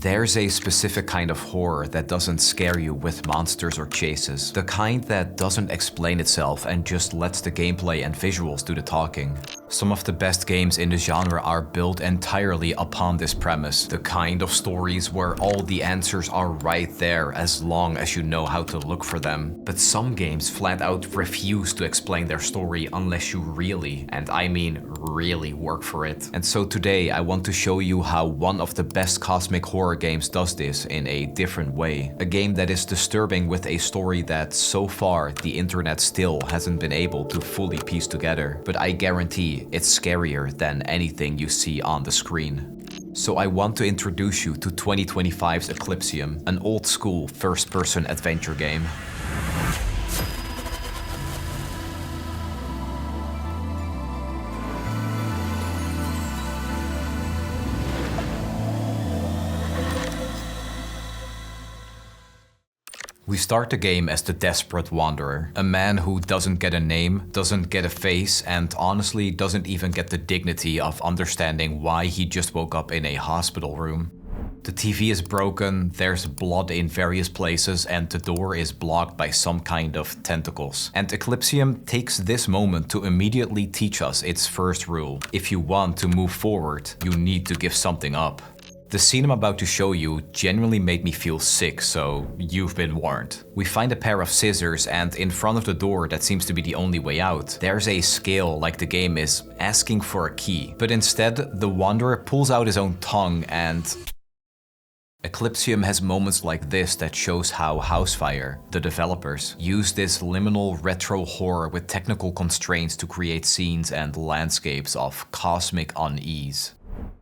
There's a specific kind of horror that doesn't scare you with monsters or chases. The kind that doesn't explain itself and just lets the gameplay and visuals do the talking. Some of the best games in the genre are built entirely upon this premise. The kind of stories where all the answers are right there as long as you know how to look for them. But some games flat out refuse to explain their story unless you really, and I mean really, work for it. And so today I want to show you how one of the best cosmic horror games does this in a different way. A game that is disturbing with a story that so far the internet still hasn't been able to fully piece together. But I guarantee it's scarier than anything you see on the screen. So I want to introduce you to 2025's Eclipsium, an old school first-person adventure game. We start the game as the desperate wanderer, a man who doesn't get a name, doesn't get a face, and honestly doesn't even get the dignity of understanding why he just woke up in a hospital room. The TV is broken, there's blood in various places, and the door is blocked by some kind of tentacles. And Eclipsium takes this moment to immediately teach us its first rule. If you want to move forward, you need to give something up. The scene I'm about to show you genuinely made me feel sick, so you've been warned. We find a pair of scissors, and in front of the door that seems to be the only way out, there's a scale like the game is asking for a key. But instead, the wanderer pulls out his own tongue and... Eclipsium has moments like this that shows how Housefire, the developers, use this liminal retro horror with technical constraints to create scenes and landscapes of cosmic unease.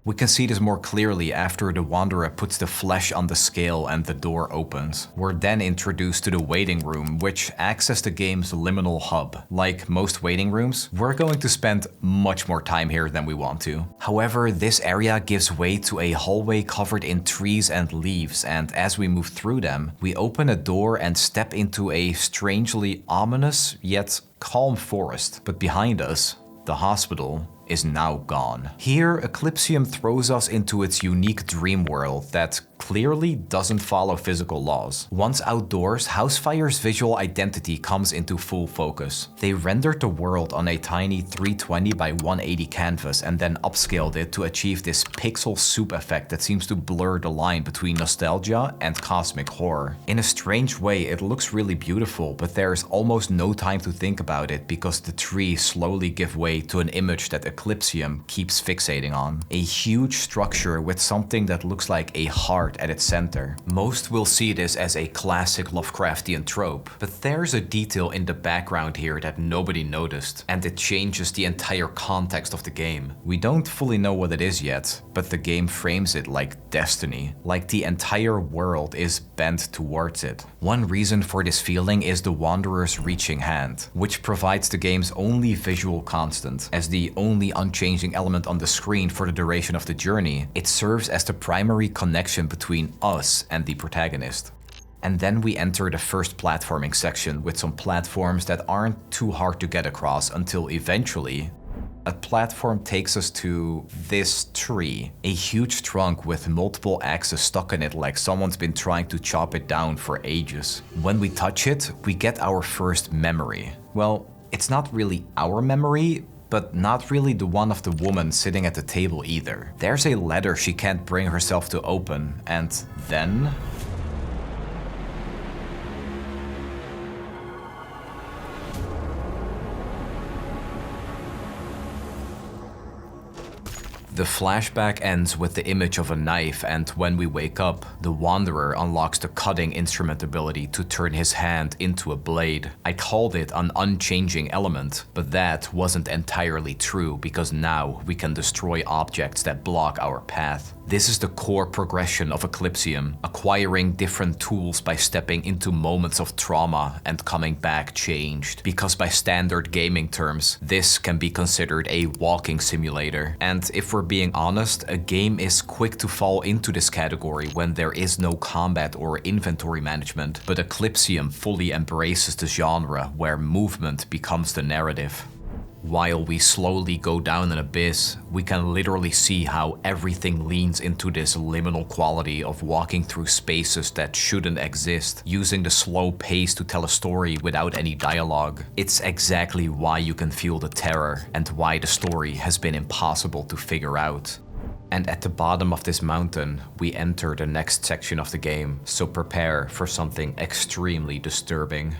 We can see this more clearly after the wanderer puts the flesh on the scale and the door opens. We're then introduced to the waiting room, which acts as the game's liminal hub. Like most waiting rooms, we're going to spend much more time here than we want to. However, this area gives way to a hallway covered in trees and leaves, and as we move through them, we open a door and step into a strangely ominous yet calm forest. But behind us, the hospital is now gone. Here, Eclipsium throws us into its unique dream world that clearly doesn't follow physical laws. Once outdoors, Housefire's visual identity comes into full focus. They rendered the world on a tiny 320 by 180 canvas and then upscaled it to achieve this pixel soup effect that seems to blur the line between nostalgia and cosmic horror. In a strange way, it looks really beautiful, but there's almost no time to think about it because the trees slowly give way to an image that Eclipsium keeps fixating on. A huge structure with something that looks like a heart at its center. Most will see this as a classic Lovecraftian trope, but there's a detail in the background here that nobody noticed, and it changes the entire context of the game. We don't fully know what it is yet, but the game frames it like destiny, like the entire world is bent towards it. One reason for this feeling is the Wanderer's reaching hand, which provides the game's only visual constant. As the only unchanging element on the screen for the duration of the journey, it serves as the primary connection between us and the protagonist. And then we enter the first platforming section with some platforms that aren't too hard to get across until eventually a platform takes us to this tree. A huge trunk with multiple axes stuck in it like someone's been trying to chop it down for ages. When we touch it, we get our first memory. Well, it's not really our memory, but not really the one of the woman sitting at the table either. There's a letter she can't bring herself to open, and then... The flashback ends with the image of a knife, and when we wake up, the Wanderer unlocks the cutting instrument ability to turn his hand into a blade. I called it an unchanging element, but that wasn't entirely true because now we can destroy objects that block our path. This is the core progression of Eclipsium, acquiring different tools by stepping into moments of trauma and coming back changed. Because by standard gaming terms, this can be considered a walking simulator. And if we're being honest, a game is quick to fall into this category when there is no combat or inventory management, but Eclipsium fully embraces the genre where movement becomes the narrative. While we slowly go down an abyss, we can literally see how everything leans into this liminal quality of walking through spaces that shouldn't exist, using the slow pace to tell a story without any dialogue. It's exactly why you can feel the terror and why the story has been impossible to figure out. And at the bottom of this mountain, we enter the next section of the game, so prepare for something extremely disturbing.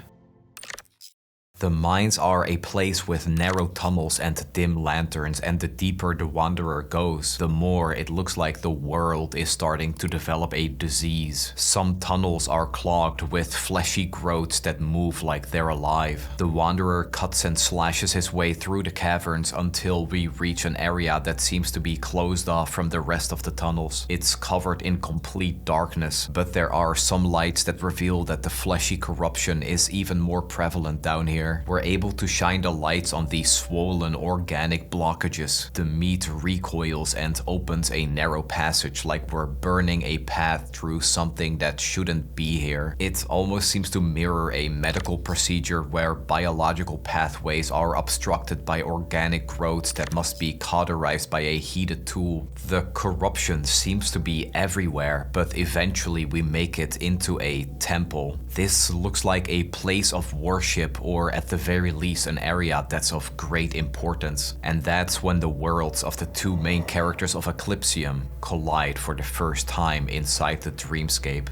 The mines are a place with narrow tunnels and dim lanterns, and the deeper the wanderer goes, the more it looks like the world is starting to develop a disease. Some tunnels are clogged with fleshy growths that move like they're alive. The wanderer cuts and slashes his way through the caverns until we reach an area that seems to be closed off from the rest of the tunnels. It's covered in complete darkness, but there are some lights that reveal that the fleshy corruption is even more prevalent down here. We're able to shine the lights on these swollen organic blockages. The meat recoils and opens a narrow passage like we're burning a path through something that shouldn't be here. It almost seems to mirror a medical procedure where biological pathways are obstructed by organic growths that must be cauterized by a heated tool. The corruption seems to be everywhere, but eventually we make it into a temple. This looks like a place of worship, or at the very least an area that's of great importance. And that's when the worlds of the two main characters of Eclipsium collide for the first time inside the dreamscape.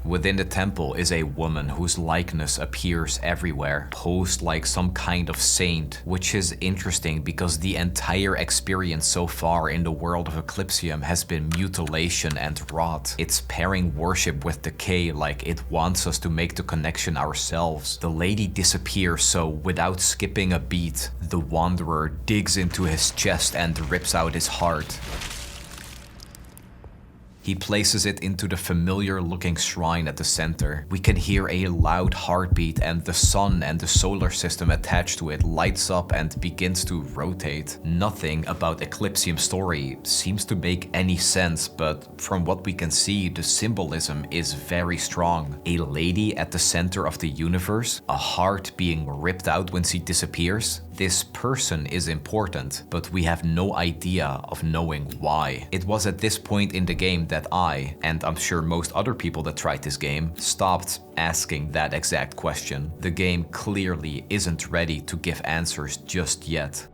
Within the temple is a woman whose likeness appears everywhere, posed like some kind of saint, which is interesting because the entire experience so far in the world of Eclipsium has been mutilation and rot. It's pairing worship with decay like it wants us to make the connection ourselves. The lady disappears, so without skipping a beat, the wanderer digs into his chest and rips out his heart. He places it into the familiar looking shrine at the center. We can hear a loud heartbeat, and the sun and the solar system attached to it lights up and begins to rotate. Nothing about Eclipsium's story seems to make any sense, but from what we can see, the symbolism is very strong. A lady at the center of the universe, a heart being ripped out when she disappears. This person is important, but we have no idea of knowing why. It was at this point in the game that I, and I'm sure most other people that tried this game, stopped asking that exact question. The game clearly isn't ready to give answers just yet.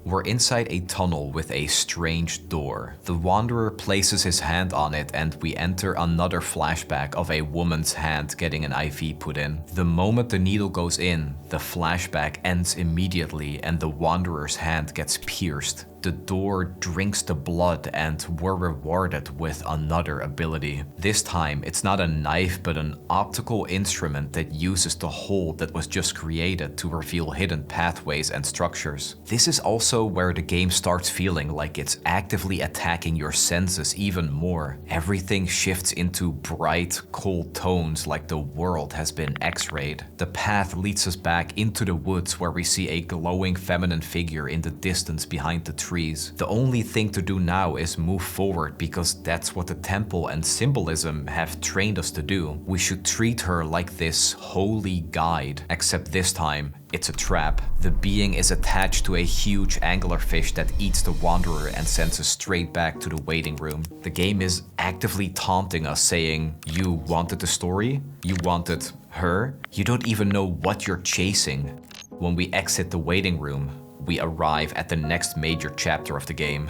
We're inside a tunnel with a strange door. The wanderer places his hand on it, and we enter another flashback of a woman's hand getting an IV put in. The moment the needle goes in, the flashback ends immediately and the wanderer's hand gets pierced. The door drinks the blood, and we're rewarded with another ability. This time, it's not a knife but an optical instrument that uses the hole that was just created to reveal hidden pathways and structures. This is also where the game starts feeling like it's actively attacking your senses even more. Everything shifts into bright, cold tones like the world has been X-rayed. The path leads us back into the woods where we see a glowing feminine figure in the distance behind the trees. The only thing to do now is move forward because that's what the temple and symbolism have trained us to do. We should treat her like this holy guide, except this time it's a trap. The being is attached to a huge anglerfish that eats the wanderer and sends us straight back to the waiting room. The game is actively taunting us, saying, "You wanted the story? You wanted her? You don't even know what you're chasing." When we exit the waiting room, we arrive at the next major chapter of the game.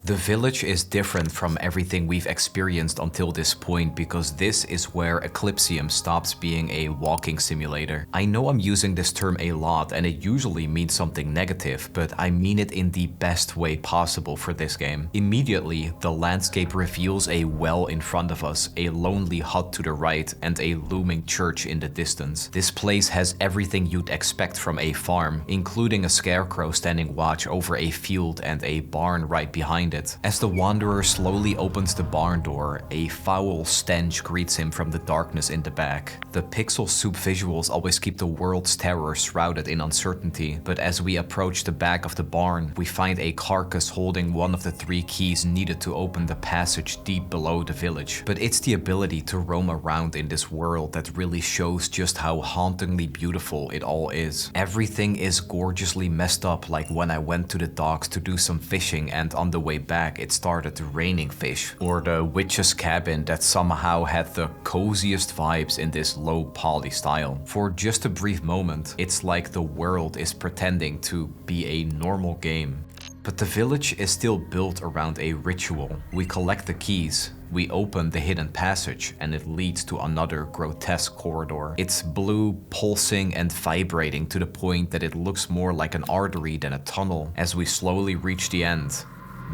The village is different from everything we've experienced until this point because this is where Eclipsium stops being a walking simulator. I know I'm using this term a lot and it usually means something negative, but I mean it in the best way possible for this game. Immediately, the landscape reveals a well in front of us, a lonely hut to the right, and a looming church in the distance. This place has everything you'd expect from a farm, including a scarecrow standing watch over a field and a barn right behind find it. As the Wanderer slowly opens the barn door, a foul stench greets him from the darkness in the back. The pixel soup visuals always keep the world's terror shrouded in uncertainty, but as we approach the back of the barn, we find a carcass holding one of the 3 keys needed to open the passage deep below the village. But it's the ability to roam around in this world that really shows just how hauntingly beautiful it all is. Everything is gorgeously messed up, like when I went to the docks to do some fishing and on the way back it started raining fish. Or the witch's cabin that somehow had the coziest vibes in this low poly style. For just a brief moment, it's like the world is pretending to be a normal game. But the village is still built around a ritual. We collect the keys, we open the hidden passage, and it leads to another grotesque corridor. It's blue, pulsing and vibrating to the point that it looks more like an artery than a tunnel. As we slowly reach the end,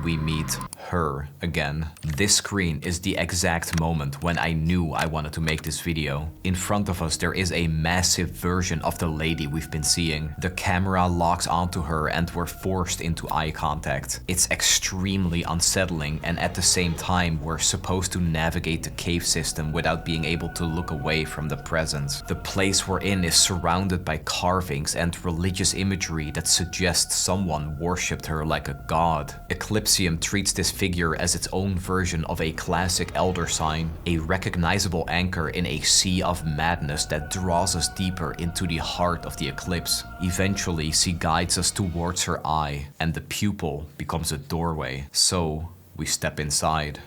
we meet her again. This screen is the exact moment when I knew I wanted to make this video. In front of us there is a massive version of the lady we've been seeing. The camera locks onto her and we're forced into eye contact. It's extremely unsettling, and at the same time we're supposed to navigate the cave system without being able to look away from the presence. The place we're in is surrounded by carvings and religious imagery that suggests someone worshipped her like a god. Eclipsium treats this figure as its own version of a classic elder sign, a recognizable anchor in a sea of madness that draws us deeper into the heart of the eclipse. Eventually, she guides us towards her eye, and the pupil becomes a doorway. So, we step inside.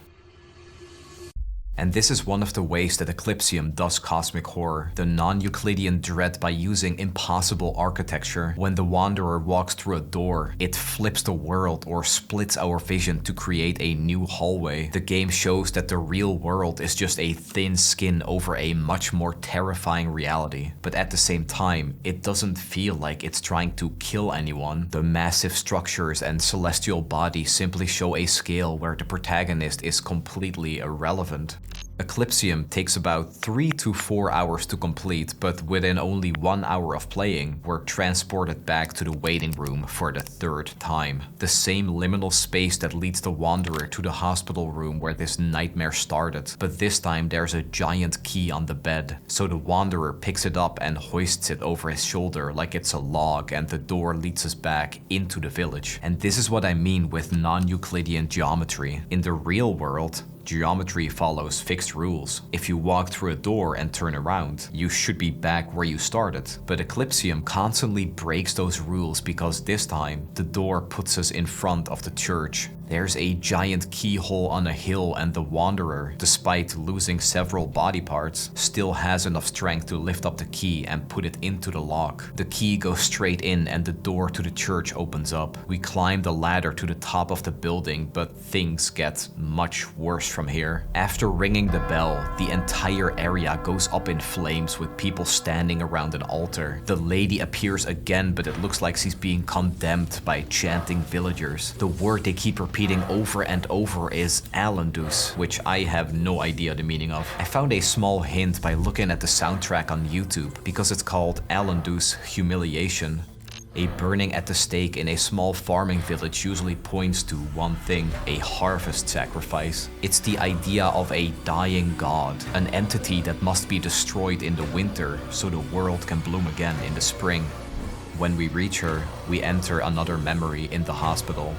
And this is one of the ways that Eclipsium does cosmic horror, the non-Euclidean dread by using impossible architecture. When the Wanderer walks through a door, it flips the world or splits our vision to create a new hallway. The game shows that the real world is just a thin skin over a much more terrifying reality. But at the same time, it doesn't feel like it's trying to kill anyone. The massive structures and celestial bodies simply show a scale where the protagonist is completely irrelevant. Eclipsium takes about 3 to 4 hours to complete, but within only 1 hour of playing, we're transported back to the waiting room for the 3rd time. The same liminal space that leads the Wanderer to the hospital room where this nightmare started, but this time there's a giant key on the bed. So the Wanderer picks it up and hoists it over his shoulder like it's a log, and the door leads us back into the village. And this is what I mean with non-Euclidean geometry. In the real world, geometry follows fixed rules. If you walk through a door and turn around, you should be back where you started. But Eclipsium constantly breaks those rules because this time, the door puts us in front of the church. There's a giant keyhole on a hill, and the Wanderer, despite losing several body parts, still has enough strength to lift up the key and put it into the lock. The key goes straight in and the door to the church opens up. We climb the ladder to the top of the building, but things get much worse from here. After ringing the bell, the entire area goes up in flames with people standing around an altar. The lady appears again, but it looks like she's being condemned by chanting villagers. The word they keep repeating over and over is Alundus, which I have no idea the meaning of. I found a small hint by looking at the soundtrack on YouTube, because it's called Alundus Humiliation. A burning at the stake in a small farming village usually points to one thing: a harvest sacrifice. It's the idea of a dying god, an entity that must be destroyed in the winter so the world can bloom again in the spring. When we reach her, we enter another memory in the hospital.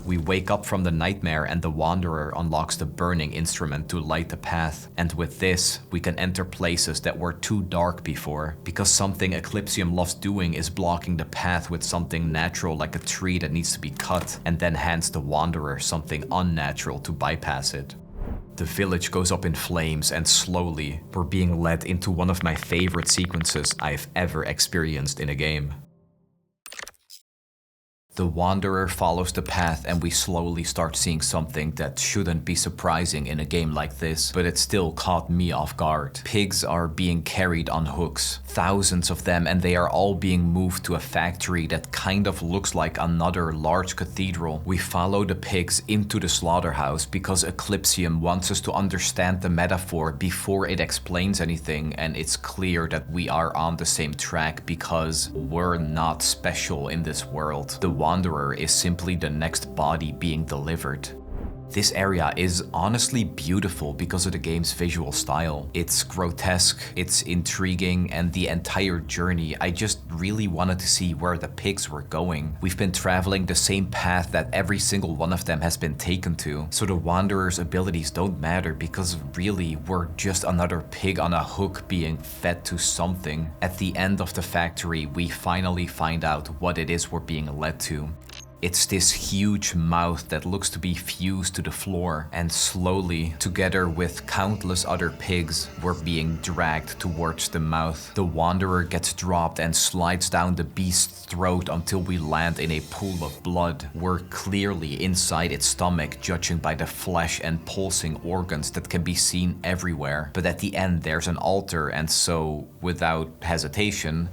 We wake up from the nightmare and the Wanderer unlocks the burning instrument to light the path. And with this, we can enter places that were too dark before, because something Eclipsium loves doing is blocking the path with something natural like a tree that needs to be cut, and then hands the Wanderer something unnatural to bypass it. The village goes up in flames, and slowly, we're being led into one of my favorite sequences I've ever experienced in a game. The Wanderer follows the path and we slowly start seeing something that shouldn't be surprising in a game like this, but it still caught me off guard. Pigs are being carried on hooks, thousands of them, and they are all being moved to a factory that kind of looks like another large cathedral. We follow the pigs into the slaughterhouse because Eclipsium wants us to understand the metaphor before it explains anything, and it's clear that we are on the same track because we're not special in this world. The Wanderer is simply the next body being delivered. This area is honestly beautiful because of the game's visual style. It's grotesque, it's intriguing, and the entire journey, I just really wanted to see where the pigs were going. We've been traveling the same path that every single one of them has been taken to, so the Wanderer's abilities don't matter because really we're just another pig on a hook being fed to something. At the end of the factory, we finally find out what it is we're being led to. It's this huge mouth that looks to be fused to the floor, and slowly, together with countless other pigs, we're being dragged towards the mouth. The Wanderer gets dropped and slides down the beast's throat until we land in a pool of blood. We're clearly inside its stomach, judging by the flesh and pulsing organs that can be seen everywhere. But at the end there's an altar, and so, without hesitation,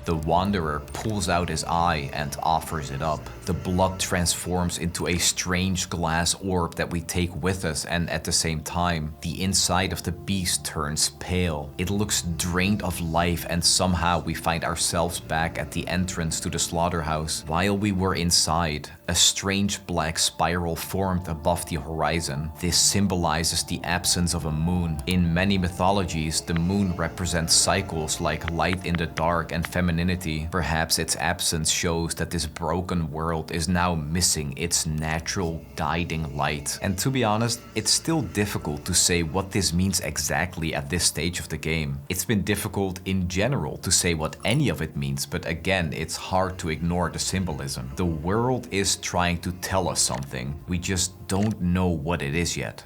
the Wanderer pulls out his eye and offers it up. The blood transforms into a strange glass orb that we take with us, and at the same time, the inside of the beast turns pale. It looks drained of life, and somehow we find ourselves back at the entrance to the slaughterhouse. While we were inside, a strange black spiral formed above the horizon. This symbolizes the absence of a moon. In many mythologies, the moon represents cycles like light in the dark and femininity. Perhaps its absence shows that this broken world is now missing its natural guiding light. And to be honest, it's still difficult to say what this means exactly at this stage of the game. It's been difficult in general to say what any of it means, but again, it's hard to ignore the symbolism. The world is trying to tell us something. We just don't know what it is yet.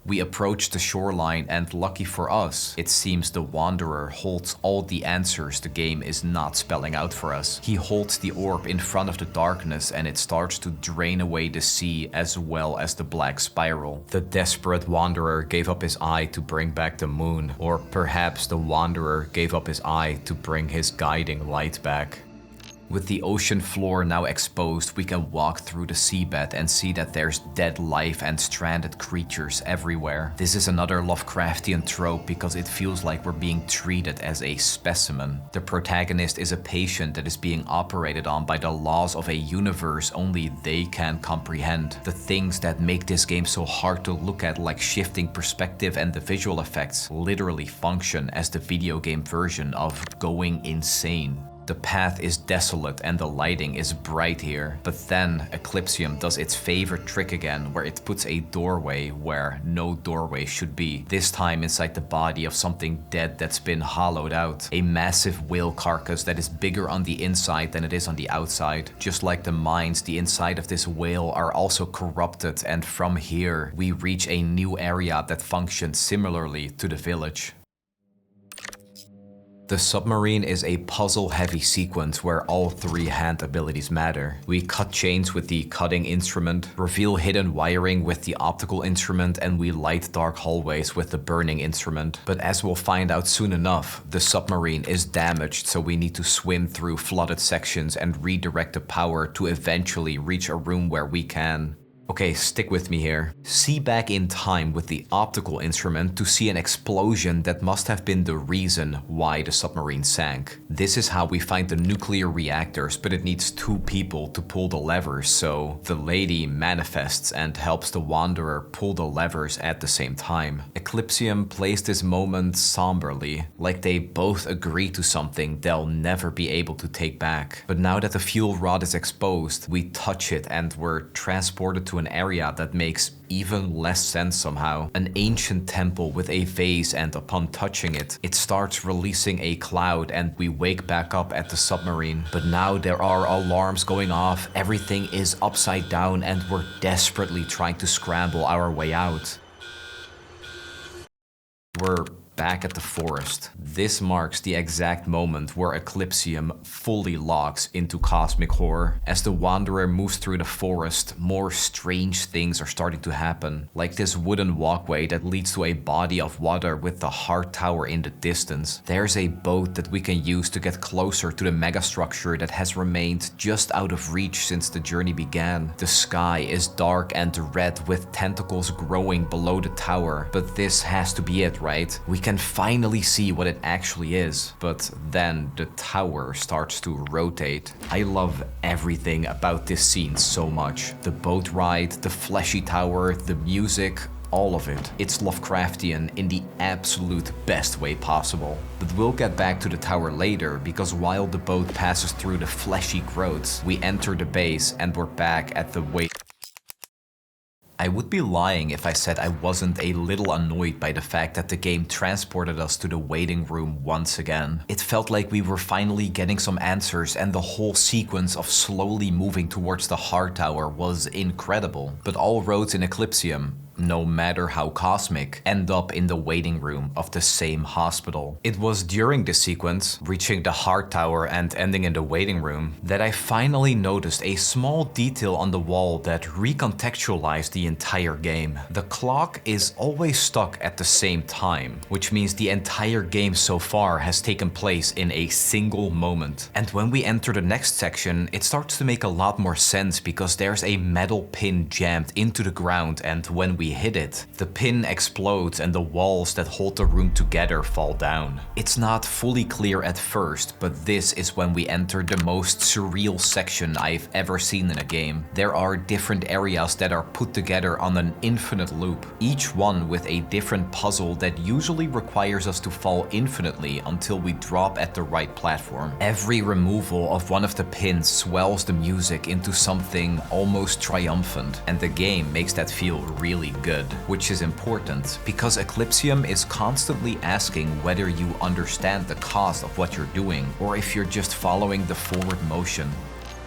We approach the shoreline, and lucky for us, it seems the Wanderer holds all the answers the game is not spelling out for us. He holds the orb in front of the darkness, and it starts to drain away the sea as well as the black spiral. The desperate Wanderer gave up his eye to bring back the moon, or perhaps the Wanderer gave up his eye to bring his guiding light back. With the ocean floor now exposed, we can walk through the seabed and see that there's dead life and stranded creatures everywhere. This is another Lovecraftian trope because it feels like we're being treated as a specimen. The protagonist is a patient that is being operated on by the laws of a universe only they can comprehend. The things that make this game so hard to look at, like shifting perspective and the visual effects, literally function as the video game version of going insane. The path is desolate and the lighting is bright here, but then Eclipsium does its favorite trick again, where it puts a doorway where no doorway should be. This time inside the body of something dead that's been hollowed out. A massive whale carcass that is bigger on the inside than it is on the outside. Just like the minds, the inside of this whale are also corrupted, and from here we reach a new area that functions similarly to the village. The Submarine is a puzzle-heavy sequence where all three hand abilities matter. We cut chains with the cutting instrument, reveal hidden wiring with the optical instrument, and we light dark hallways with the burning instrument. But as we'll find out soon enough, the Submarine is damaged, so we need to swim through flooded sections and redirect the power to eventually reach a room where we can... Okay, stick with me here. See back in time with the optical instrument to see an explosion that must have been the reason why the submarine sank. This is how we find the nuclear reactors, but it needs two people to pull the levers, so the lady manifests and helps the Wanderer pull the levers at the same time. Eclipsium plays this moment somberly, like they both agree to something they'll never be able to take back. But now that the fuel rod is exposed, we touch it and we're transported to an area that makes even less sense somehow. An ancient temple with a vase, and upon touching it, it starts releasing a cloud and we wake back up at the submarine. But now there are alarms going off, everything is upside down, and we're desperately trying to scramble our way out. We're back at the forest. This marks the exact moment where Eclipsium fully locks into cosmic horror. As the Wanderer moves through the forest, more strange things are starting to happen, like this wooden walkway that leads to a body of water with the heart tower in the distance. There's a boat that we can use to get closer to the megastructure that has remained just out of reach since the journey began. The sky is dark and red with tentacles growing below the tower, but this has to be it, right? We can finally see what it actually is. But then the tower starts to rotate. I love everything about this scene so much. The boat ride, the fleshy tower, the music, all of it. It's Lovecraftian in the absolute best way possible. But we'll get back to the tower later, because while the boat passes through the fleshy growths, we enter the base and we're back at the I would be lying if I said I wasn't a little annoyed by the fact that the game transported us to the waiting room once again. It felt like we were finally getting some answers, and the whole sequence of slowly moving towards the heart tower was incredible. But all roads in Eclipsium, no matter how cosmic, end up in the waiting room of the same hospital. It was during this sequence, reaching the heart tower and ending in the waiting room, that I finally noticed a small detail on the wall that recontextualized the entire game. The clock is always stuck at the same time, which means the entire game so far has taken place in a single moment. And when we enter the next section, it starts to make a lot more sense, because there's a metal pin jammed into the ground, and when we hit it, the pin explodes and the walls that hold the room together fall down. It's not fully clear at first, but this is when we enter the most surreal section I've ever seen in a game. There are different areas that are put together on an infinite loop, each one with a different puzzle that usually requires us to fall infinitely until we drop at the right platform. Every removal of one of the pins swells the music into something almost triumphant, and the game makes that feel really good, which is important because Eclipsium is constantly asking whether you understand the cost of what you're doing or if you're just following the forward motion.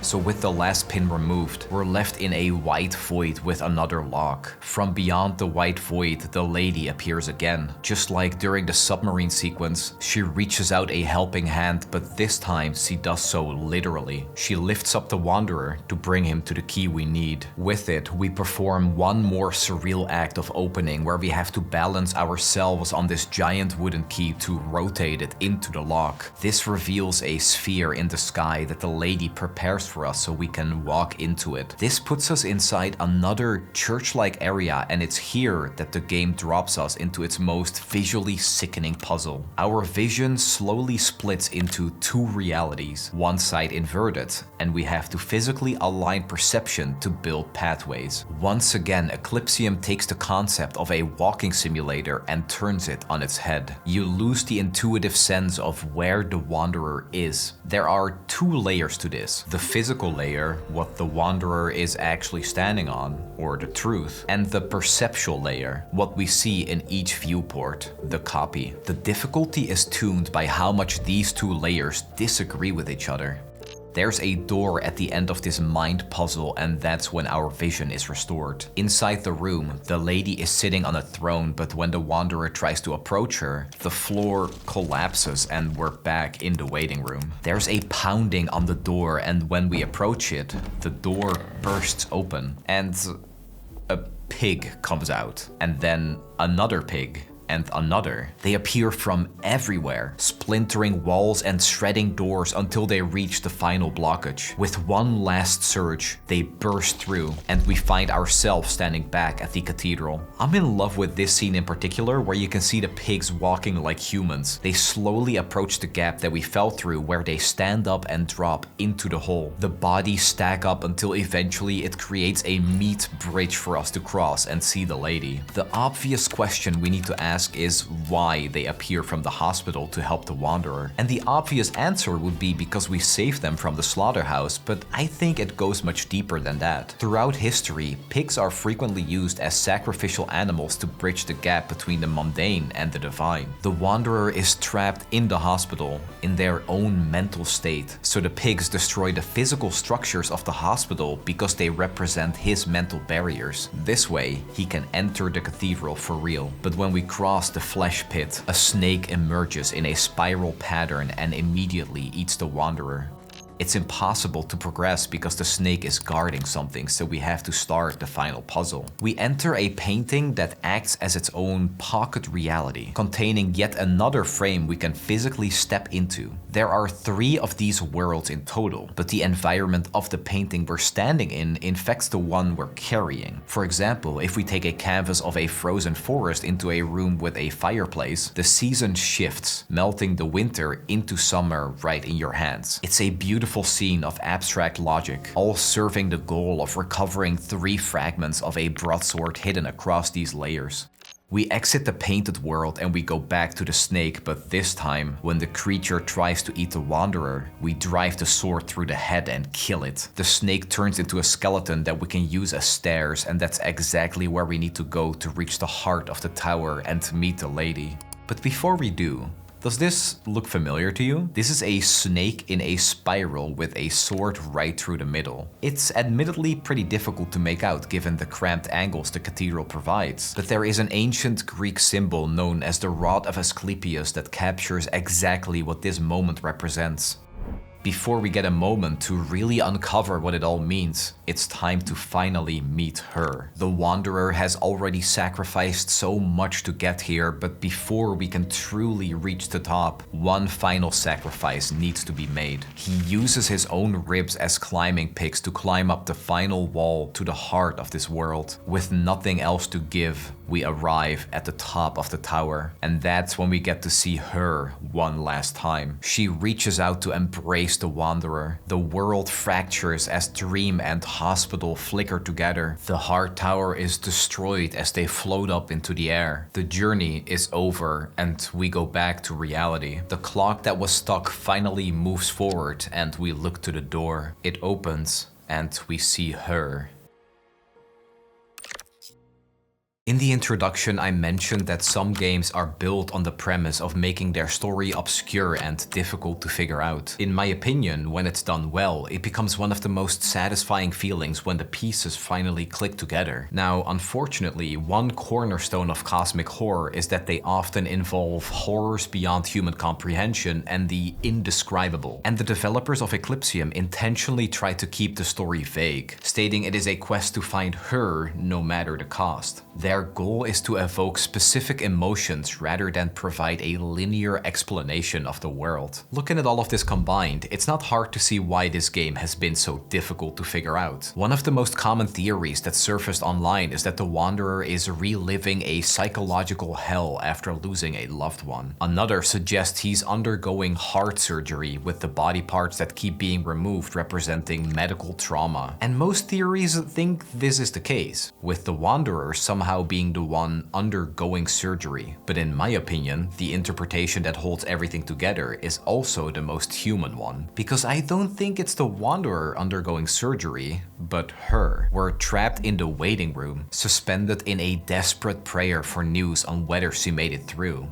So with the last pin removed, we're left in a white void with another lock. From beyond the white void, the lady appears again. Just like during the submarine sequence, she reaches out a helping hand, but this time she does so literally. She lifts up the Wanderer to bring him to the key we need. With it, we perform one more surreal act of opening where we have to balance ourselves on this giant wooden key to rotate it into the lock. This reveals a sphere in the sky that the lady prepares for us so we can walk into it. This puts us inside another church-like area, and it's here that the game drops us into its most visually sickening puzzle. Our vision slowly splits into two realities, one side inverted, and we have to physically align perception to build pathways. Once again, Eclipsium takes the concept of a walking simulator and turns it on its head. You lose the intuitive sense of where the Wanderer is. There are two layers to this: the physical layer, what the Wanderer is actually standing on, or the truth, and the perceptual layer, what we see in each viewport, the copy. The difficulty is tuned by how much these two layers disagree with each other. There's a door at the end of this mind puzzle, and that's when our vision is restored. Inside the room, the lady is sitting on a throne, but when the Wanderer tries to approach her, the floor collapses and we're back in the waiting room. There's a pounding on the door, and when we approach it, the door bursts open and a pig comes out, and then another pig. And another. They appear from everywhere, splintering walls and shredding doors until they reach the final blockage. With one last surge, they burst through, and we find ourselves standing back at the cathedral. I'm in love with this scene in particular, where you can see the pigs walking like humans. They slowly approach the gap that we fell through, where they stand up and drop into the hole. The bodies stack up until eventually it creates a meat bridge for us to cross and see the lady. The obvious question we need to ask is why they appear from the hospital to help the Wanderer. And the obvious answer would be because we saved them from the Slaughterhouse, but I think it goes much deeper than that. Throughout history, pigs are frequently used as sacrificial animals to bridge the gap between the mundane and the divine. The Wanderer is trapped in the hospital in their own mental state, so the pigs destroy the physical structures of the hospital because they represent his mental barriers. This way, he can enter the cathedral for real. But when we cross across the flesh pit, a snake emerges in a spiral pattern and immediately eats the wanderer. It's impossible to progress because the snake is guarding something, so we have to start the final puzzle. We enter a painting that acts as its own pocket reality, containing yet another frame we can physically step into. There are 3 of these worlds in total, but the environment of the painting we're standing in infects the one we're carrying. For example, if we take a canvas of a frozen forest into a room with a fireplace, the season shifts, melting the winter into summer right in your hands. It's a beautiful scene of abstract logic, all serving the goal of recovering 3 fragments of a broadsword hidden across these layers. We exit the painted world and we go back to the snake, but this time, when the creature tries to eat the wanderer, we drive the sword through the head and kill it. The snake turns into a skeleton that we can use as stairs, and that's exactly where we need to go to reach the heart of the tower and to meet the lady. But before we do, does this look familiar to you? This is a snake in a spiral with a sword right through the middle. It's admittedly pretty difficult to make out given the cramped angles the cathedral provides, but there is an ancient Greek symbol known as the rod of Asclepius that captures exactly what this moment represents. Before we get a moment to really uncover what it all means, it's time to finally meet her. The Wanderer has already sacrificed so much to get here, but before we can truly reach the top, one final sacrifice needs to be made. He uses his own ribs as climbing picks to climb up the final wall to the heart of this world. With nothing else to give, we arrive at the top of the tower, and that's when we get to see her one last time. She reaches out to embrace the Wanderer. The world fractures as dream and hospital flicker together. The heart tower is destroyed as they float up into the air. The journey is over and we go back to reality. The clock that was stuck finally moves forward and we look to the door. It opens and we see her. In the introduction, I mentioned that some games are built on the premise of making their story obscure and difficult to figure out. In my opinion, when it's done well, it becomes one of the most satisfying feelings when the pieces finally click together. Now, unfortunately, one cornerstone of cosmic horror is that they often involve horrors beyond human comprehension and the indescribable. And the developers of Eclipsium intentionally try to keep the story vague, stating it is a quest to find her no matter the cost. Their goal is to evoke specific emotions rather than provide a linear explanation of the world. Looking at all of this combined, it's not hard to see why this game has been so difficult to figure out. One of the most common theories that surfaced online is that the Wanderer is reliving a psychological hell after losing a loved one. Another suggests he's undergoing heart surgery with the body parts that keep being removed representing medical trauma. And most theories think this is the case, with the Wanderer somehow being the one undergoing surgery. But in my opinion, the interpretation that holds everything together is also the most human one. Because I don't think it's the Wanderer undergoing surgery, but her. We're trapped in the waiting room, suspended in a desperate prayer for news on whether she made it through.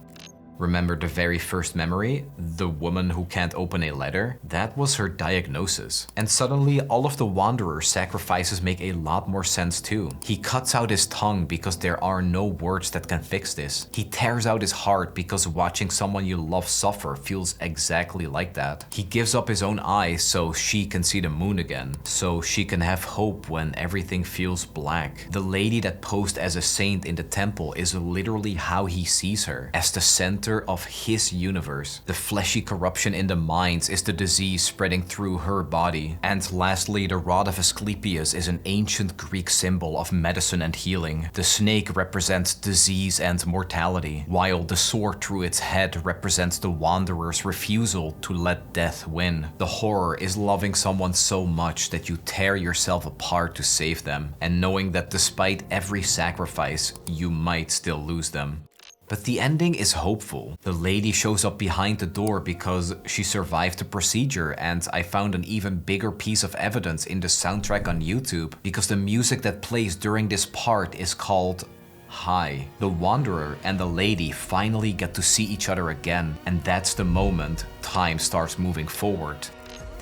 Remember the very first memory? The woman who can't open a letter? That was her diagnosis. And suddenly, all of the Wanderer's sacrifices make a lot more sense too. He cuts out his tongue because there are no words that can fix this. He tears out his heart because watching someone you love suffer feels exactly like that. He gives up his own eyes so she can see the moon again, so she can have hope when everything feels black. The lady that posed as a saint in the temple is literally how he sees her, as the center of his universe. The fleshy corruption in the minds is the disease spreading through her body. And lastly, the rod of Asclepius is an ancient Greek symbol of medicine and healing. The snake represents disease and mortality, while the sword through its head represents the Wanderer's refusal to let death win. The horror is loving someone so much that you tear yourself apart to save them, and knowing that despite every sacrifice, you might still lose them. But the ending is hopeful. The lady shows up behind the door because she survived the procedure, and I found an even bigger piece of evidence in the soundtrack on YouTube because the music that plays during this part is called Hi. The Wanderer and the lady finally get to see each other again, and that's the moment time starts moving forward.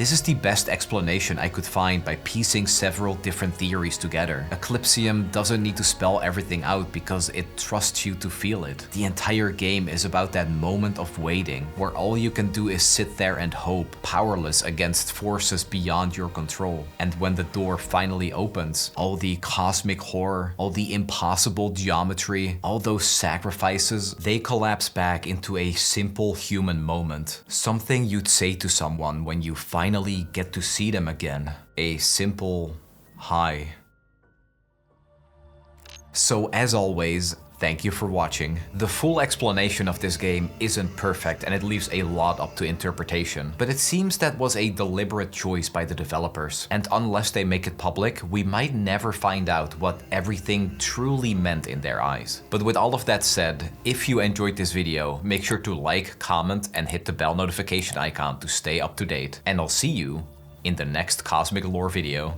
This is the best explanation I could find by piecing several different theories together. Eclipsium doesn't need to spell everything out because it trusts you to feel it. The entire game is about that moment of waiting, where all you can do is sit there and hope, powerless against forces beyond your control. And when the door finally opens, all the cosmic horror, all the impossible geometry, all those sacrifices, they collapse back into a simple human moment. Something you'd say to someone when you finally get to see them again. A simple hi. So as always, thank you for watching. The full explanation of this game isn't perfect and it leaves a lot up to interpretation, but it seems that was a deliberate choice by the developers. And unless they make it public, we might never find out what everything truly meant in their eyes. But with all of that said, if you enjoyed this video, make sure to like, comment, and hit the bell notification icon to stay up to date. And I'll see you in the next Cosmic Lore video.